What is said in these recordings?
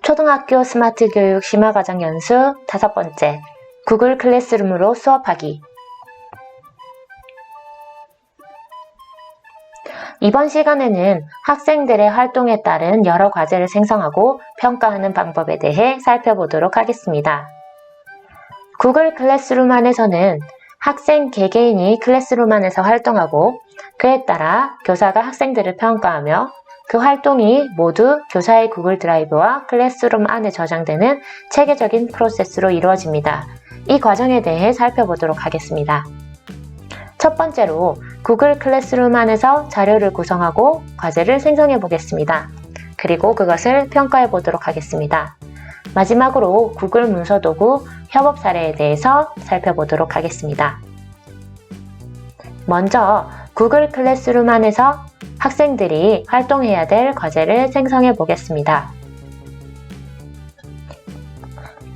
초등학교 스마트 교육 심화과정 연수 5번째, 구글 클래스룸으로 수업하기. 이번 시간에는 학생들의 활동에 따른 여러 과제를 생성하고 평가하는 방법에 대해 살펴보도록 하겠습니다. 구글 클래스룸 안에서는 학생 개개인이 클래스룸 안에서 활동하고 그에 따라 교사가 학생들을 평가하며 그 활동이 모두 교사의 구글 드라이브와 클래스룸 안에 저장되는 체계적인 프로세스로 이루어집니다. 이 과정에 대해 살펴보도록 하겠습니다. 첫 번째로 구글 클래스룸 안에서 자료를 구성하고 과제를 생성해 보겠습니다. 그리고 그것을 평가해 보도록 하겠습니다. 마지막으로 구글 문서 도구 협업 사례에 대해서 살펴보도록 하겠습니다. 먼저 구글 클래스룸 안에서 학생들이 활동해야 될 과제를 생성해 보겠습니다.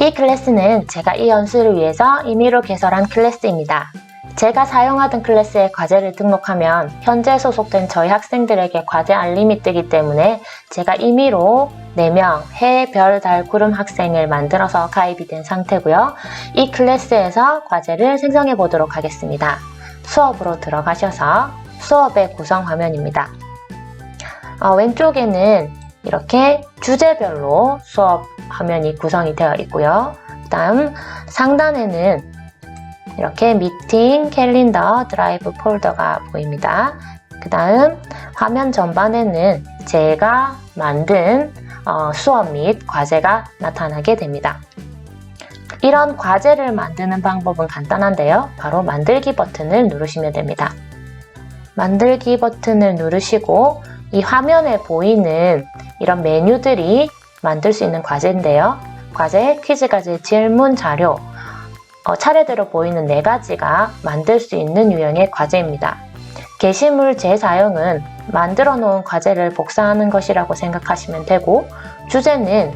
이 클래스는 제가 이 연수를 위해서 임의로 개설한 클래스입니다. 제가 사용하던 클래스에 과제를 등록하면 현재 소속된 저희 학생들에게 과제 알림이 뜨기 때문에 제가 임의로 4명 해, 별, 달, 구름 학생을 만들어서 가입이 된 상태고요. 이 클래스에서 과제를 생성해 보도록 하겠습니다. 수업으로 들어가셔서 수업의 구성 화면입니다. 왼쪽에는 이렇게 주제별로 수업 화면이 구성이 되어 있고요. 그 다음 상단에는 이렇게 미팅, 캘린더, 드라이브 폴더가 보입니다. 그 다음 화면 전반에는 제가 만든 수업 및 과제가 나타나게 됩니다. 이런 과제를 만드는 방법은 간단한데요. 바로 만들기 버튼을 누르시면 됩니다. 만들기 버튼을 누르시고 이 화면에 보이는 이런 메뉴들이 만들 수 있는 과제인데요. 과제, 퀴즈 과제, 질문, 자료 차례대로 보이는 4가지가 만들 수 있는 유형의 과제입니다. 게시물 재사용은 만들어 놓은 과제를 복사하는 것이라고 생각하시면 되고, 주제는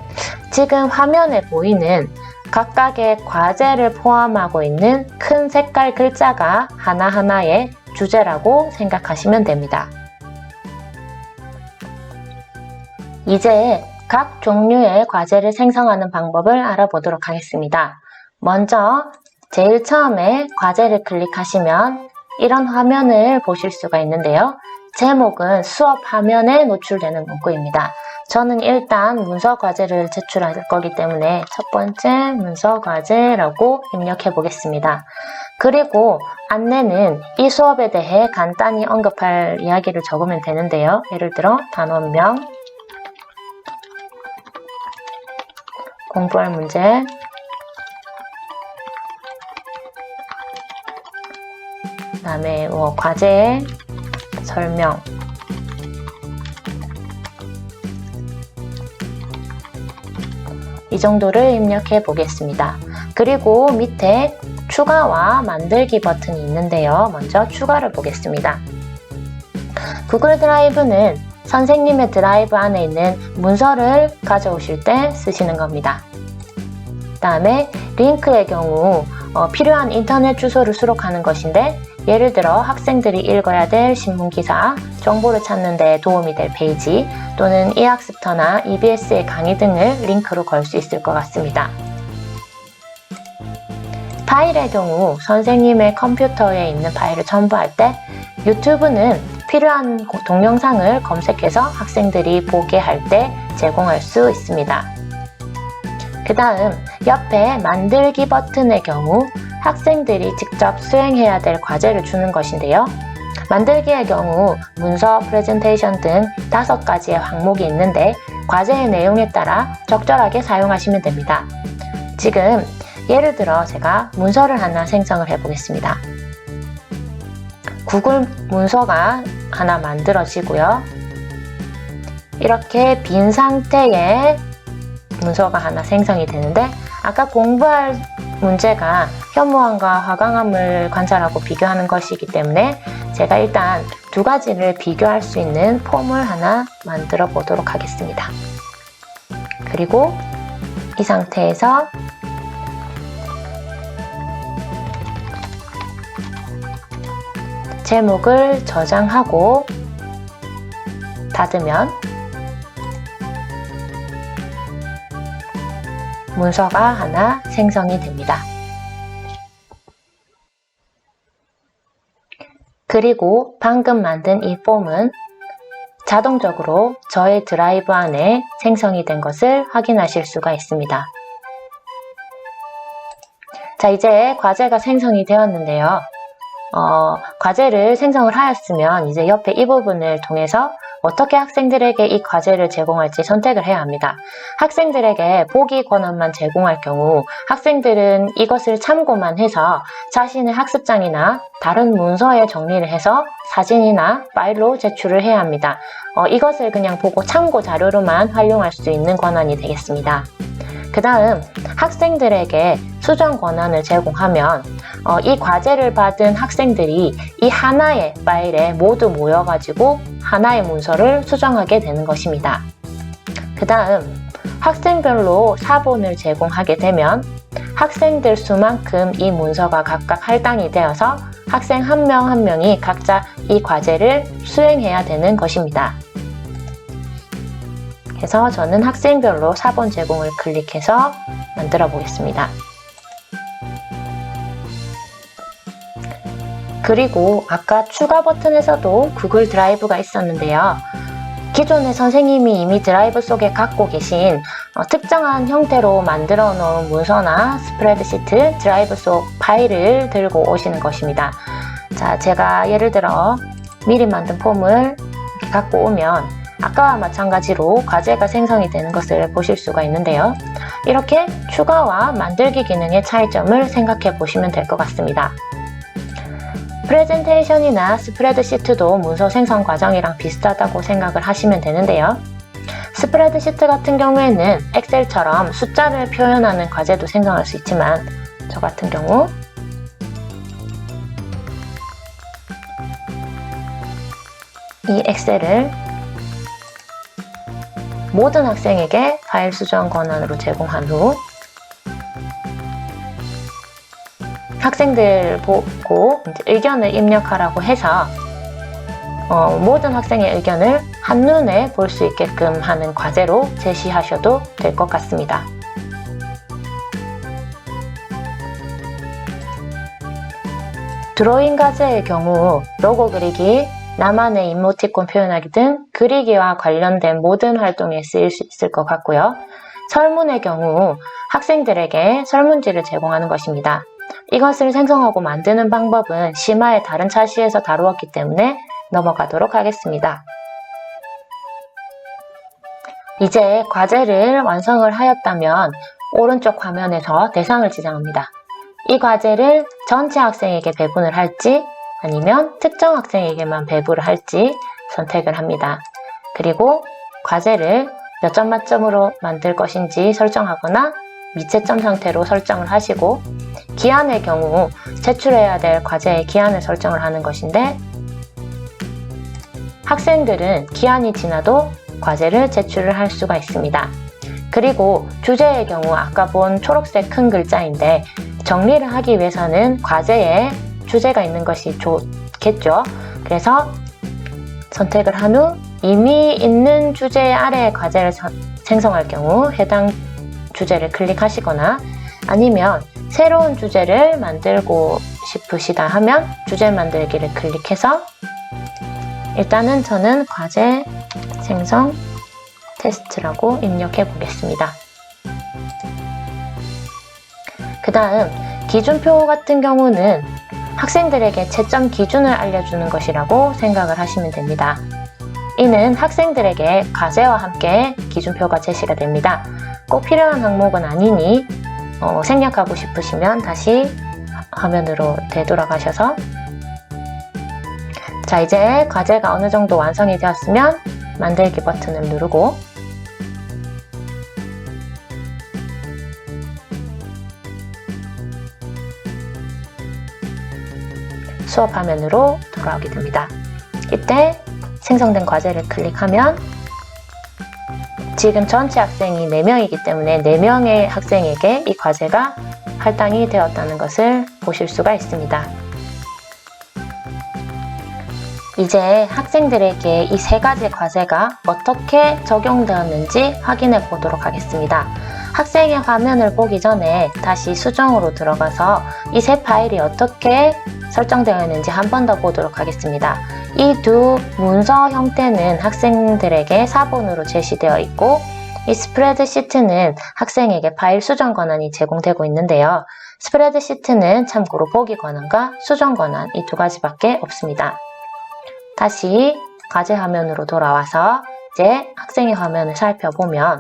지금 화면에 보이는 각각의 과제를 포함하고 있는 큰 색깔 글자가 하나하나의 주제라고 생각하시면 됩니다. 이제 각 종류의 과제를 생성하는 방법을 알아보도록 하겠습니다. 먼저 제일 처음에 과제를 클릭하시면 이런 화면을 보실 수가 있는데요. 제목은 수업 화면에 노출되는 문구입니다. 저는 일단 문서 과제를 제출할 거기 때문에 첫 번째 문서 과제라고 입력해 보겠습니다. 그리고 안내는 이 수업에 대해 간단히 언급할 이야기를 적으면 되는데요. 예를 들어 단원명, 공부할 문제, 그 다음에 과제 설명, 이 정도를 입력해 보겠습니다. 그리고 밑에 추가와 만들기 버튼이 있는데요. 먼저 추가를 보겠습니다. 구글 드라이브는 선생님의 드라이브 안에 있는 문서를 가져오실 때 쓰시는 겁니다. 그 다음에 링크의 경우 필요한 인터넷 주소를 수록하는 것인데, 예를 들어 학생들이 읽어야 될 신문기사, 정보를 찾는 데 도움이 될 페이지, 또는 이학습터나 EBS의 강의 등을 링크로 걸 수 있을 것 같습니다. 파일의 경우 선생님의 컴퓨터에 있는 파일을 첨부할 때, 유튜브는 필요한 동영상을 검색해서 학생들이 보게 할 때 제공할 수 있습니다. 그 다음 옆에 만들기 버튼의 경우 학생들이 직접 수행해야 될 과제를 주는 것인데요. 만들기의 경우 문서, 프레젠테이션 등 5가지의 항목이 있는데 과제의 내용에 따라 적절하게 사용하시면 됩니다. 지금 예를 들어 제가 문서를 하나 생성을 해보겠습니다. 구글 문서가 하나 만들어지고요. 이렇게 빈 상태의 문서가 하나 생성이 되는데, 아까 공부할 문제가 현무암과 화강암을 관찰하고 비교하는 것이기 때문에 제가 일단 2가지를 비교할 수 있는 폼을 하나 만들어 보도록 하겠습니다. 그리고 이 상태에서 제목을 저장하고 닫으면 문서가 하나 생성이 됩니다. 그리고 방금 만든 이 폼은 자동적으로 저의 드라이브 안에 생성이 된 것을 확인하실 수가 있습니다. 자, 이제 과제가 생성이 되었는데요. 과제를 생성을 하였으면 이제 옆에 이 부분을 통해서 어떻게 학생들에게 이 과제를 제공할지 선택을 해야 합니다. 학생들에게 보기 권한만 제공할 경우 학생들은 이것을 참고만 해서 자신의 학습장이나 다른 문서에 정리를 해서 사진이나 파일로 제출을 해야 합니다. 이것을 그냥 보고 참고 자료로만 활용할 수 있는 권한이 되겠습니다. 그 다음 학생들에게 수정 권한을 제공하면 이 과제를 받은 학생들이 이 하나의 파일에 모두 모여가지고 하나의 문서를 수정하게 되는 것입니다. 그 다음 학생별로 사본을 제공하게 되면 학생들 수만큼 이 문서가 각각 할당이 되어서 학생 한 명 한 명이 각자 이 과제를 수행해야 되는 것입니다. 그래서 저는 학생별로 사본 제공을 클릭해서 만들어 보겠습니다. 그리고 아까 추가 버튼에서도 구글 드라이브가 있었는데요. 기존의 선생님이 이미 드라이브 속에 갖고 계신 특정한 형태로 만들어 놓은 문서나 스프레드시트, 드라이브 속 파일을 들고 오시는 것입니다. 자, 제가 예를 들어 미리 만든 폼을 이렇게 갖고 오면 아까와 마찬가지로 과제가 생성이 되는 것을 보실 수가 있는데요. 이렇게 추가와 만들기 기능의 차이점을 생각해 보시면 될 것 같습니다. 프레젠테이션이나 스프레드시트도 문서 생성 과정이랑 비슷하다고 생각을 하시면 되는데요. 스프레드시트 같은 경우에는 엑셀처럼 숫자를 표현하는 과제도 생성할 수 있지만 저 같은 경우 이 엑셀을 모든 학생에게 파일 수정 권한으로 제공한 후 학생들 보고 의견을 입력하라고 해서 모든 학생의 의견을 한눈에 볼 수 있게끔 하는 과제로 제시하셔도 될 것 같습니다. 드로잉 과제의 경우 로고 그리기, 나만의 이모티콘 표현하기 등 그리기와 관련된 모든 활동에 쓰일 수 있을 것 같고요. 설문의 경우 학생들에게 설문지를 제공하는 것입니다. 이것을 생성하고 만드는 방법은 심화의 다른 차시에서 다루었기 때문에 넘어가도록 하겠습니다. 이제 과제를 완성을 하였다면 오른쪽 화면에서 대상을 지정합니다. 이 과제를 전체 학생에게 배분을 할지 아니면 특정 학생에게만 배부를 할지 선택을 합니다. 그리고 과제를 몇 점 만점으로 만들 것인지 설정하거나 미채점 상태로 설정을 하시고 기한의 경우 제출해야 될 과제의 기한을 설정을 하는 것인데 학생들은 기한이 지나도 과제를 제출을 할 수가 있습니다. 그리고 주제의 경우 아까 본 초록색 큰 글자인데 정리를 하기 위해서는 과제에 주제가 있는 것이 좋겠죠. 그래서 선택을 한 후 이미 있는 주제 아래의 과제를 생성할 경우 해당 주제를 클릭하시거나 아니면 새로운 주제를 만들고 싶으시다 하면 주제 만들기를 클릭해서 일단은 저는 과제 생성 테스트라고 입력해 보겠습니다. 그 다음 기준표 같은 경우는 학생들에게 채점 기준을 알려주는 것이라고 생각을 하시면 됩니다. 이는 학생들에게 과제와 함께 기준표가 제시가 됩니다. 꼭 필요한 항목은 아니니 생략하고 싶으시면 다시 화면으로 되돌아가셔서 자, 이제 과제가 어느 정도 완성이 되었으면 만들기 버튼을 누르고 수업 화면으로 돌아오게 됩니다. 이때 생성된 과제를 클릭하면 지금 전체 학생이 4명이기 때문에 4명의 학생에게 이 과제가 할당이 되었다는 것을 보실 수가 있습니다. 이제 학생들에게 이 3가지 과제가 어떻게 적용되었는지 확인해 보도록 하겠습니다. 학생의 화면을 보기 전에 다시 수정으로 들어가서 이 새 파일이 어떻게 설정되어 있는지 한 번 더 보도록 하겠습니다. 이 두 문서 형태는 학생들에게 사본으로 제시되어 있고, 이 스프레드시트는 학생에게 파일 수정 권한이 제공되고 있는데요. 스프레드시트는 참고로 보기 권한과 수정 권한 이 두 가지밖에 없습니다. 다시 과제 화면으로 돌아와서 이제 학생의 화면을 살펴보면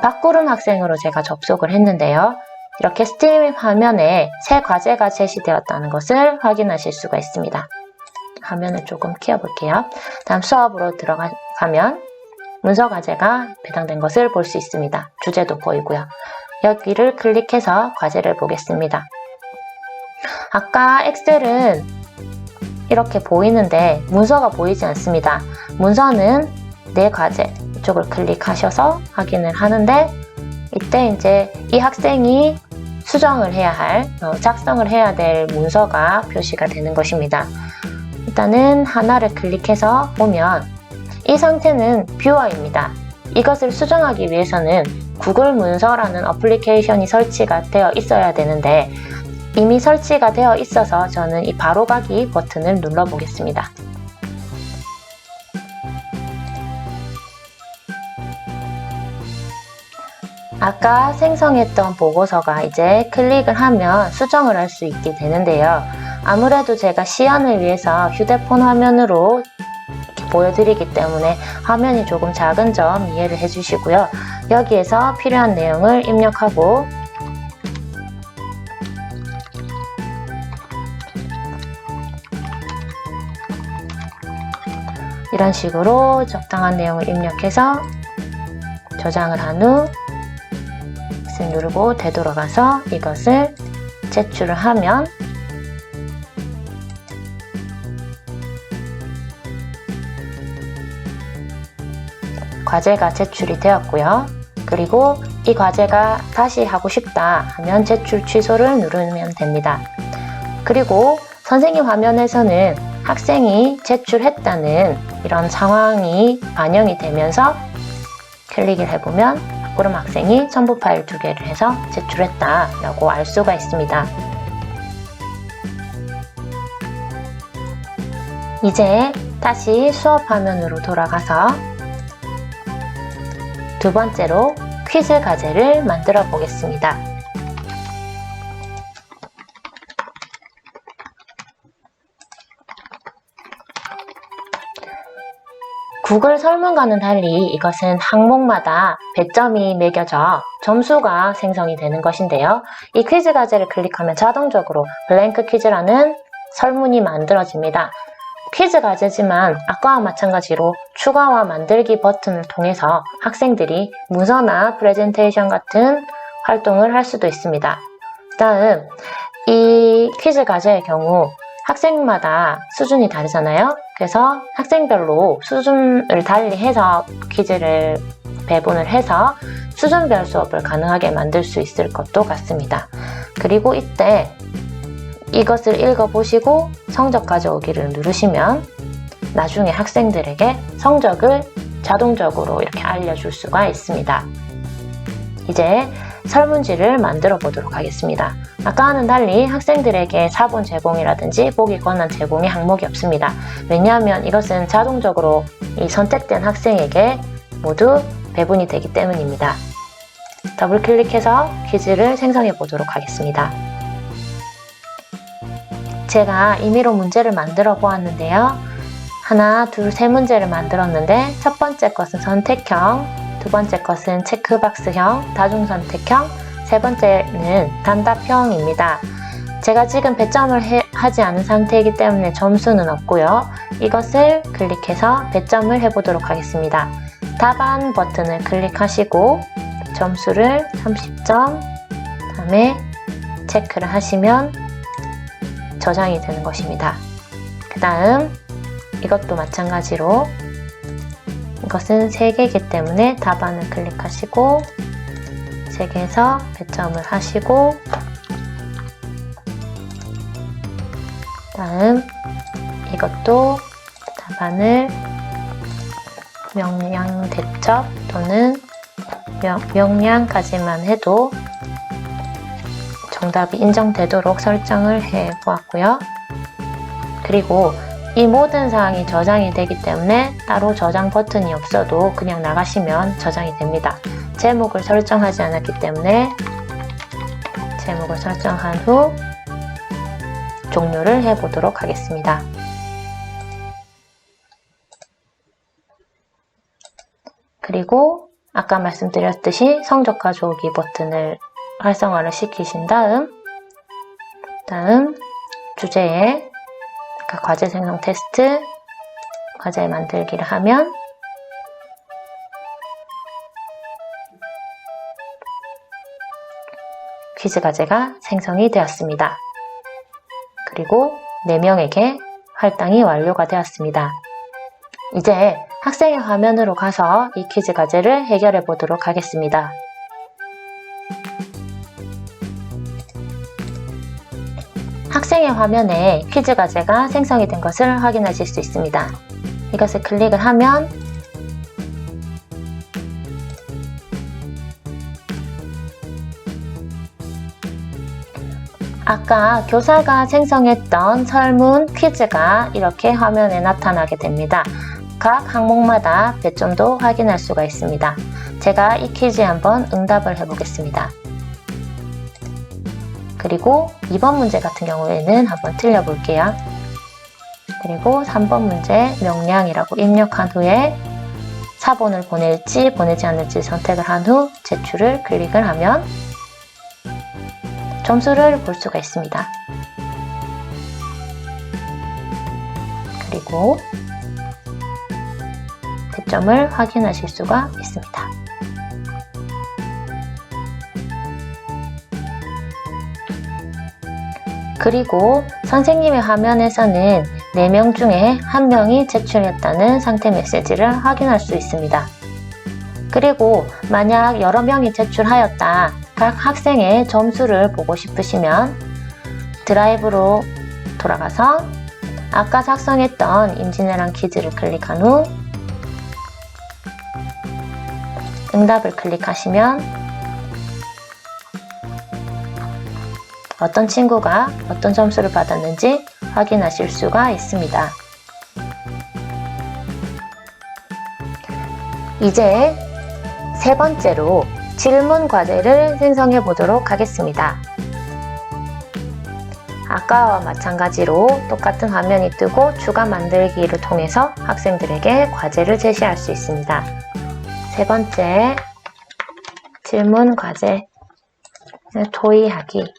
박구름 학생으로 제가 접속을 했는데요. 이렇게 스팀 화면에 새 과제가 제시되었다는 것을 확인하실 수가 있습니다. 화면을 조금 키워볼게요. 다음 수업으로 들어가면 문서 과제가 배당된 것을 볼 수 있습니다. 주제도 보이고요. 여기를 클릭해서 과제를 보겠습니다. 아까 엑셀은 이렇게 보이는데 문서가 보이지 않습니다. 문서는 내 과제 이쪽을 클릭하셔서 확인을 하는데, 이때 이제 이 학생이 수정을 해야 할, 작성을 해야 될 문서가 표시가 되는 것입니다. 일단은 하나를 클릭해서 보면 이 상태는 뷰어입니다. 이것을 수정하기 위해서는 구글 문서라는 어플리케이션이 설치가 되어 있어야 되는데 이미 설치가 되어 있어서 저는 이 바로가기 버튼을 눌러 보겠습니다. 아까 생성했던 보고서가 이제 클릭을 하면 수정을 할 수 있게 되는데요. 아무래도 제가 시연을 위해서 휴대폰 화면으로 이렇게 보여드리기 때문에 화면이 조금 작은 점 이해를 해주시고요. 여기에서 필요한 내용을 입력하고 이런 식으로 적당한 내용을 입력해서 저장을 한 후 누르고 되돌아가서 이것을 제출을 하면 과제가 제출이 되었고요. 그리고 이 과제가 다시 하고 싶다 하면 제출 취소를 누르면 됩니다. 그리고 선생님 화면에서는 학생이 제출했다는 이런 상황이 반영이 되면서 클릭을 해보면 박구름 학생이 첨부 파일 2개를 해서 제출했다라고 알 수가 있습니다. 이제 다시 수업 화면으로 돌아가서 두 번째로 퀴즈 과제를 만들어 보겠습니다. 구글 설문과는 달리 이것은 항목마다 배점이 매겨져 점수가 생성이 되는 것인데요. 이 퀴즈 과제를 클릭하면 자동적으로 블랭크 퀴즈라는 설문이 만들어집니다. 퀴즈 과제지만 아까와 마찬가지로 추가와 만들기 버튼을 통해서 학생들이 문서나 프레젠테이션 같은 활동을 할 수도 있습니다. 다음, 이 퀴즈 과제의 경우 학생마다 수준이 다르잖아요. 그래서 학생별로 수준을 달리해서 퀴즈를 배분을 해서 수준별 수업을 가능하게 만들 수 있을 것도 같습니다. 그리고 이때 이것을 읽어보시고 성적 가져오기를 누르시면 나중에 학생들에게 성적을 자동적으로 이렇게 알려줄 수가 있습니다. 이제 설문지를 만들어 보도록 하겠습니다. 아까와는 달리 학생들에게 사본 제공이라든지 보기 권한 제공의 항목이 없습니다. 왜냐하면 이것은 자동적으로 이 선택된 학생에게 모두 배분이 되기 때문입니다. 더블 클릭해서 퀴즈를 생성해 보도록 하겠습니다. 제가 임의로 문제를 만들어 보았는데요. 하나, 둘, 세 문제를 만들었는데 첫 번째 것은 선택형, 두 번째 것은 체크박스형, 다중선택형, 세 번째는 단답형입니다. 제가 지금 배점을 하지 않은 상태이기 때문에 점수는 없고요. 이것을 클릭해서 배점을 해보도록 하겠습니다. 답안 버튼을 클릭하시고 점수를 30점, 다음에 체크를 하시면 저장이 되는 것입니다. 그 다음 이것도 마찬가지로 이것은 3개이기 때문에 답안을 클릭하시고 3개에서 배점을 하시고 다음 이것도 답안을 명량 대첩 또는 명량까지만 해도 정답이 인정되도록 설정을 해 보았고요. 그리고 이 모든 사항이 저장이 되기 때문에 따로 저장 버튼이 없어도 그냥 나가시면 저장이 됩니다. 제목을 설정하지 않았기 때문에 제목을 설정한 후 종료를 해보도록 하겠습니다. 그리고 아까 말씀드렸듯이 성적 가져오기 버튼을 활성화를 시키신 다음 주제에 과제 생성 테스트, 과제 만들기를 하면 퀴즈 과제가 생성이 되었습니다. 그리고 4명에게 할당이 완료가 되었습니다. 이제 학생의 화면으로 가서 이 퀴즈 과제를 해결해 보도록 하겠습니다. 학생의 화면에 퀴즈 과제가 생성이 된 것을 확인하실 수 있습니다. 이것을 클릭을 하면 아까 교사가 생성했던 설문 퀴즈가 이렇게 화면에 나타나게 됩니다. 각 항목마다 배점도 확인할 수가 있습니다. 제가 이 퀴즈에 한번 응답을 해보겠습니다. 그리고 2번 문제 같은 경우에는 한번 틀려볼게요. 그리고 3번 문제 명량이라고 입력한 후에 사본을 보낼지 보내지 않을지 선택을 한 후 제출을 클릭을 하면 점수를 볼 수가 있습니다. 그리고 배점을 확인하실 수가 있습니다. 그리고 선생님의 화면에서는 4명 중에 1명이 제출했다는 상태 메시지를 확인할 수 있습니다. 그리고 만약 여러 명이 제출하였다, 각 학생의 점수를 보고 싶으시면 드라이브로 돌아가서 아까 작성했던 임진왜란 퀴즈를 클릭한 후 응답을 클릭하시면 어떤 친구가 어떤 점수를 받았는지 확인하실 수가 있습니다. 이제 3번째로 질문 과제를 생성해 보도록 하겠습니다. 아까와 마찬가지로 똑같은 화면이 뜨고 추가 만들기를 통해서 학생들에게 과제를 제시할 수 있습니다. 3번째 질문 과제 토의하기.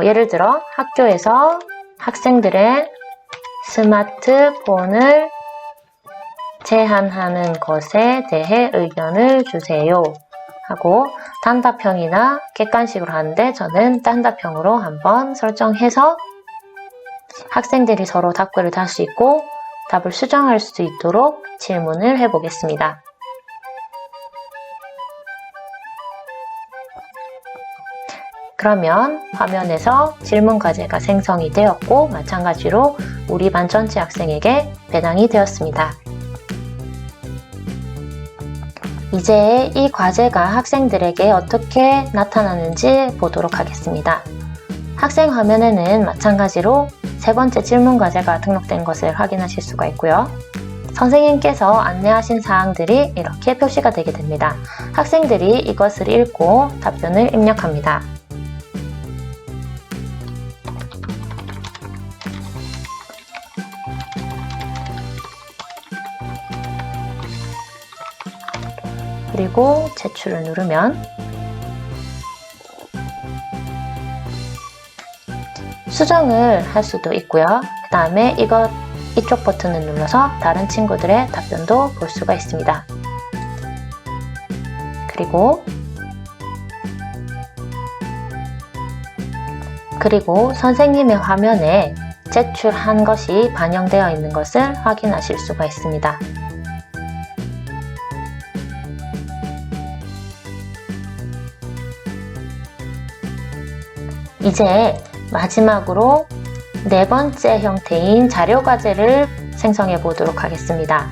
예를 들어 학교에서 학생들의 스마트폰을 제한하는 것에 대해 의견을 주세요 하고 단답형이나 객관식으로 하는데 저는 단답형으로 한번 설정해서 학생들이 서로 답글을 달 수 있고 답을 수정할 수 있도록 질문을 해보겠습니다. 그러면 화면에서 질문 과제가 생성이 되었고 마찬가지로 우리 반 전체 학생에게 배당이 되었습니다. 이제 이 과제가 학생들에게 어떻게 나타나는지 보도록 하겠습니다. 학생 화면에는 마찬가지로 3번째 질문 과제가 등록된 것을 확인하실 수가 있고요. 선생님께서 안내하신 사항들이 이렇게 표시가 되게 됩니다. 학생들이 이것을 읽고 답변을 입력합니다. 그리고 제출을 누르면 수정을 할 수도 있고요. 그 다음에 이쪽 버튼을 눌러서 다른 친구들의 답변도 볼 수가 있습니다. 그리고 선생님의 화면에 제출한 것이 반영되어 있는 것을 확인하실 수가 있습니다. 이제 마지막으로 4번째 형태인 자료 과제를 생성해 보도록 하겠습니다.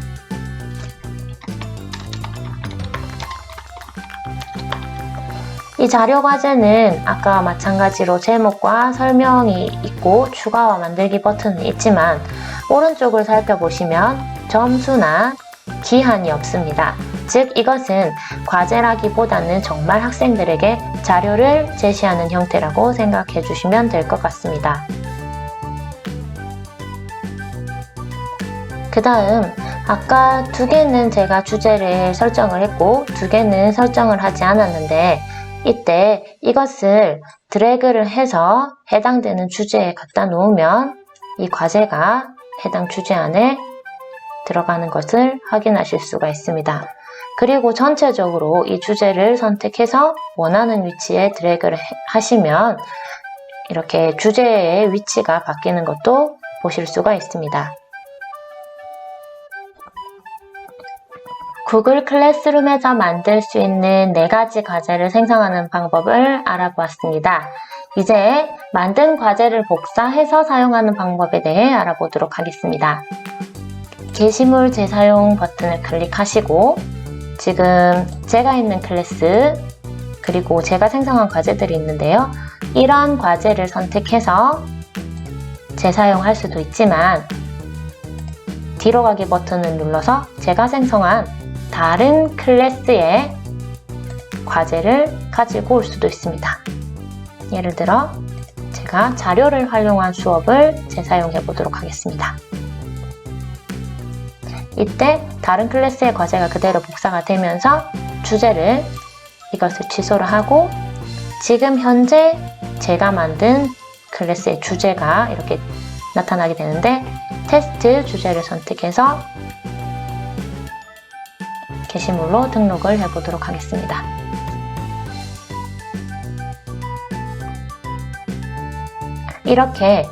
이 자료 과제는 아까와 마찬가지로 제목과 설명이 있고 추가와 만들기 버튼은 있지만 오른쪽을 살펴보시면 점수나 기한이 없습니다. 즉 이것은 과제라기보다는 정말 학생들에게 자료를 제시하는 형태라고 생각해 주시면 될 것 같습니다. 그 다음 아까 2개는 제가 주제를 설정을 했고 2개는 설정을 하지 않았는데 이때 이것을 드래그를 해서 해당되는 주제에 갖다 놓으면 이 과제가 해당 주제 안에 들어가는 것을 확인하실 수가 있습니다. 그리고 전체적으로 이 주제를 선택해서 원하는 위치에 드래그를 하시면 이렇게 주제의 위치가 바뀌는 것도 보실 수가 있습니다. 구글 클래스룸에서 만들 수 있는 4가지 과제를 생성하는 방법을 알아보았습니다. 이제 만든 과제를 복사해서 사용하는 방법에 대해 알아보도록 하겠습니다. 게시물 재사용 버튼을 클릭하시고 지금 제가 있는 클래스 그리고 제가 생성한 과제들이 있는데요. 이러한 과제를 선택해서 재사용할 수도 있지만 뒤로 가기 버튼을 눌러서 제가 생성한 다른 클래스의 과제를 가지고 올 수도 있습니다. 예를 들어 제가 자료를 활용한 수업을 재사용해 보도록 하겠습니다. 이때 다른 클래스의 과제가 그대로 복사가 되면서 주제를 이것을 취소를 하고 지금 현재 제가 만든 클래스의 주제가 이렇게 나타나게 되는데 테스트 주제를 선택해서 게시물로 등록을 해보도록 하겠습니다. 이렇게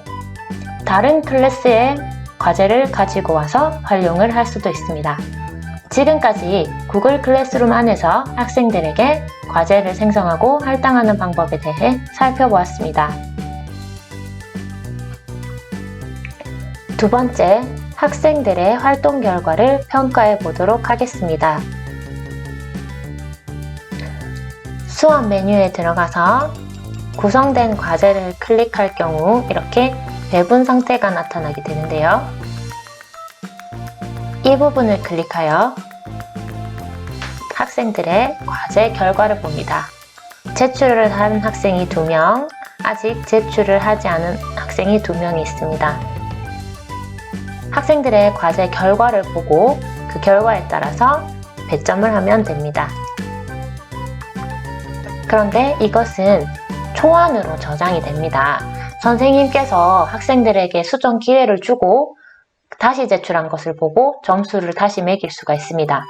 다른 클래스의 과제를 가지고 와서 활용을 할 수도 있습니다. 지금까지 구글 클래스룸 안에서 학생들에게 과제를 생성하고 할당하는 방법에 대해 살펴보았습니다. 2번째, 학생들의 활동 결과를 평가해 보도록 하겠습니다. 수업 메뉴에 들어가서 구성된 과제를 클릭할 경우 이렇게 배분 상태가 나타나게 되는데요. 이 부분을 클릭하여 학생들의 과제 결과를 봅니다. 제출을 한 학생이 2명, 아직 제출을 하지 않은 학생이 2명이 있습니다. 학생들의 과제 결과를 보고 그 결과에 따라서 배점을 하면 됩니다. 그런데 이것은 초안으로 저장이 됩니다. 선생님께서 학생들에게 수정 기회를 주고 다시 제출한 것을 보고 점수를 다시 매길 수가 있습니다.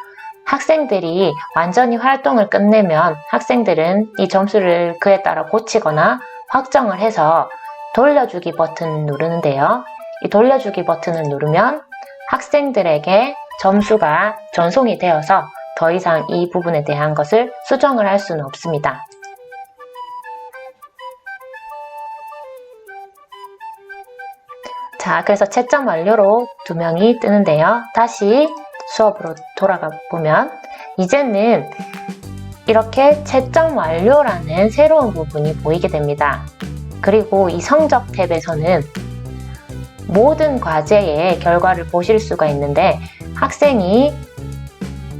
학생들이 완전히 활동을 끝내면 학생들은 이 점수를 그에 따라 고치거나 확정을 해서 돌려주기 버튼을 누르는데요. 이 돌려주기 버튼을 누르면 학생들에게 점수가 전송이 되어서 더 이상 이 부분에 대한 것을 수정을 할 수는 없습니다. 자, 그래서 채점 완료로 2명이 뜨는데요. 다시 수업으로 돌아가 보면 이제는 이렇게 채점 완료라는 새로운 부분이 보이게 됩니다. 그리고 이 성적 탭에서는 모든 과제의 결과를 보실 수가 있는데 학생이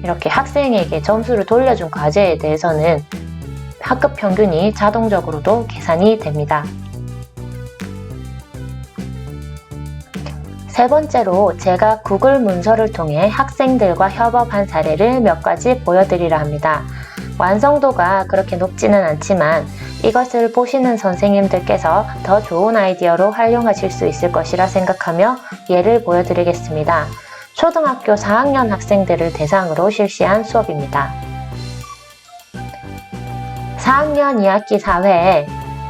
이렇게 학생에게 점수를 돌려준 과제에 대해서는 학급 평균이 자동적으로도 계산이 됩니다. 3번째로 제가 구글 문서를 통해 학생들과 협업한 사례를 몇 가지 보여드리려 합니다. 완성도가 그렇게 높지는 않지만 이것을 보시는 선생님들께서 더 좋은 아이디어로 활용하실 수 있을 것이라 생각하며 예를 보여드리겠습니다. 초등학교 4학년 학생들을 대상으로 실시한 수업입니다. 4학년 2학기 4회에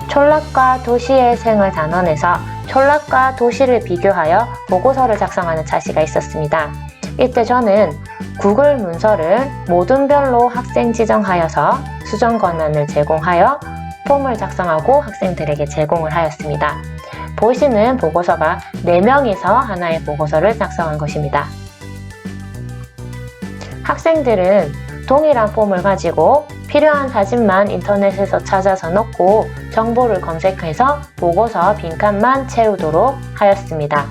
촌락과 도시의 생을 단원에서 촌락과 도시를 비교하여 보고서를 작성하는 차시가 있었습니다. 이때 저는 구글 문서를 모둠별로 학생 지정하여서 수정 권한을 제공하여 폼을 작성하고 학생들에게 제공을 하였습니다. 보시는 보고서가 4명이서 하나의 보고서를 작성한 것입니다. 학생들은 동일한 폼을 가지고 필요한 사진만 인터넷에서 찾아서 넣고 정보를 검색해서 보고서 빈칸만 채우도록 하였습니다.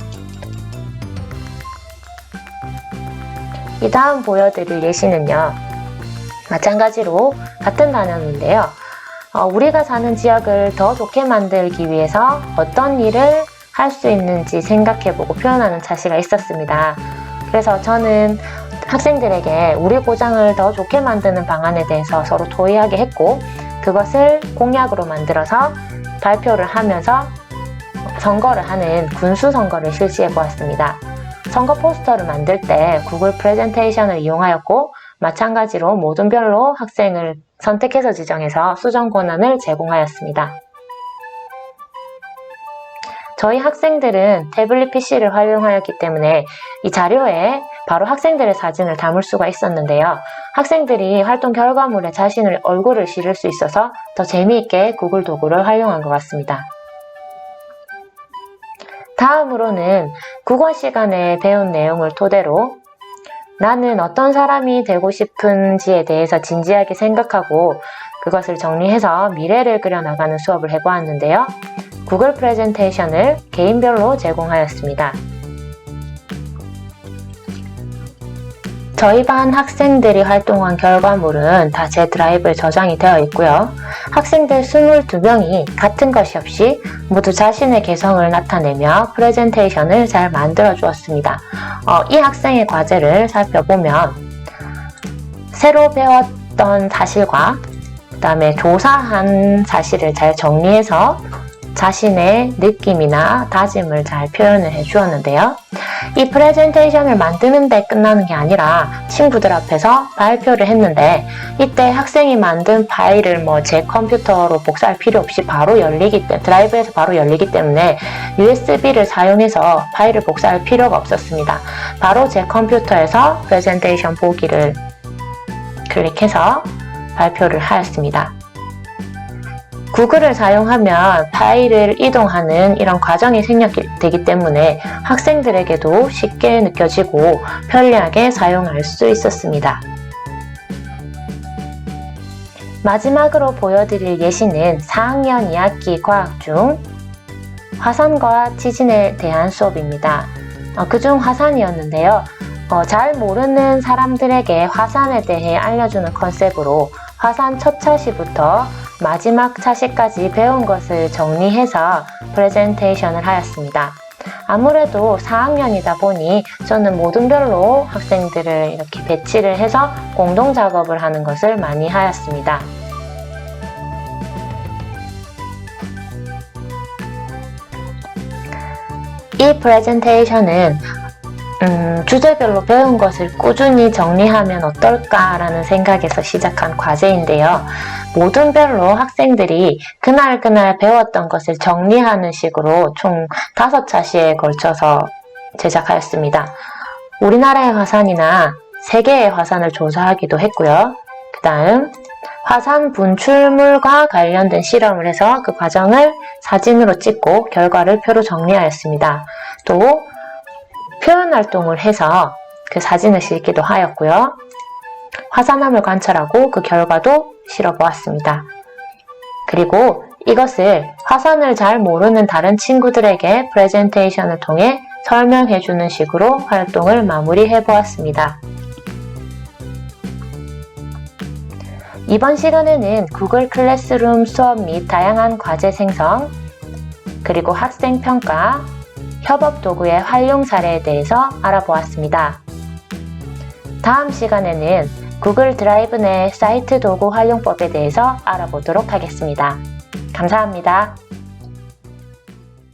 이 다음 보여드릴 예시는요. 마찬가지로 같은 단어인데요. 우리가 사는 지역을 더 좋게 만들기 위해서 어떤 일을 할 수 있는지 생각해보고 표현하는 차시가 있었습니다. 그래서 저는 학생들에게 우리 고장을 더 좋게 만드는 방안에 대해서 서로 토의하게 했고, 그것을 공약으로 만들어서 발표를 하면서 선거를 하는 군수 선거를 실시해 보았습니다. 선거 포스터를 만들 때 구글 프레젠테이션을 이용하였고, 마찬가지로 모둠별로 학생을 선택해서 지정해서 수정 권한을 제공하였습니다. 저희 학생들은 태블릿 PC를 활용하였기 때문에 이 자료에 바로 학생들의 사진을 담을 수가 있었는데요. 학생들이 활동 결과물에 자신의 얼굴을 실을 수 있어서 더 재미있게 구글 도구를 활용한 것 같습니다. 다음으로는 국어 시간에 배운 내용을 토대로 나는 어떤 사람이 되고 싶은지에 대해서 진지하게 생각하고 그것을 정리해서 미래를 그려나가는 수업을 해보았는데요. 구글 프레젠테이션을 개인별로 제공하였습니다. 저희 반 학생들이 활동한 결과물은 다 제 드라이브에 저장이 되어 있고요. 학생들 22명이 같은 것이 없이 모두 자신의 개성을 나타내며 프레젠테이션을 잘 만들어 주었습니다. 이 학생의 과제를 살펴보면 새로 배웠던 사실과 그 다음에 조사한 사실을 잘 정리해서 자신의 느낌이나 다짐을 잘 표현을 해 주었는데요. 이 프레젠테이션을 만드는데 끝나는 게 아니라 친구들 앞에서 발표를 했는데 이때 학생이 만든 파일을 제 컴퓨터로 복사할 필요 없이 바로 열리기 때문에 드라이브에서 바로 열리기 때문에 USB를 사용해서 파일을 복사할 필요가 없었습니다. 바로 제 컴퓨터에서 프레젠테이션 보기를 클릭해서 발표를 하였습니다. 구글을 사용하면 파일을 이동하는 이런 과정이 생략되기 때문에 학생들에게도 쉽게 느껴지고 편리하게 사용할 수 있었습니다. 마지막으로 보여드릴 예시는 4학년 2학기 과학 중 화산과 지진에 대한 수업입니다. 그중 화산이었는데요. 잘 모르는 사람들에게 화산에 대해 알려주는 컨셉으로 화산 첫 차시부터 마지막 차시까지 배운 것을 정리해서 프레젠테이션을 하였습니다. 아무래도 4학년이다 보니 저는 모둠별로 학생들을 이렇게 배치를 해서 공동 작업을 하는 것을 많이 하였습니다. 이 프레젠테이션은 주제별로 배운 것을 꾸준히 정리하면 어떨까라는 생각에서 시작한 과제인데요. 모둠별로 학생들이 그날 배웠던 것을 정리하는 식으로 총 5차시에 걸쳐서 제작하였습니다. 우리나라의 화산이나 세계의 화산을 조사하기도 했고요. 그 다음 화산 분출물과 관련된 실험을 해서 그 과정을 사진으로 찍고 결과를 표로 정리하였습니다. 또 표현 활동을 해서 그 사진을 실기도 하였고요. 화산암을 관찰하고 그 결과도 실어보았습니다. 그리고 이것을 화산을 잘 모르는 다른 친구들에게 프레젠테이션을 통해 설명해주는 식으로 활동을 마무리해보았습니다. 이번 시간에는 구글 클래스룸 수업 및 다양한 과제 생성, 그리고 학생 평가, 협업 도구의 활용 사례에 대해서 알아보았습니다. 다음 시간에는 구글 드라이브 내 사이트 도구 활용법에 대해서 알아보도록 하겠습니다. 감사합니다.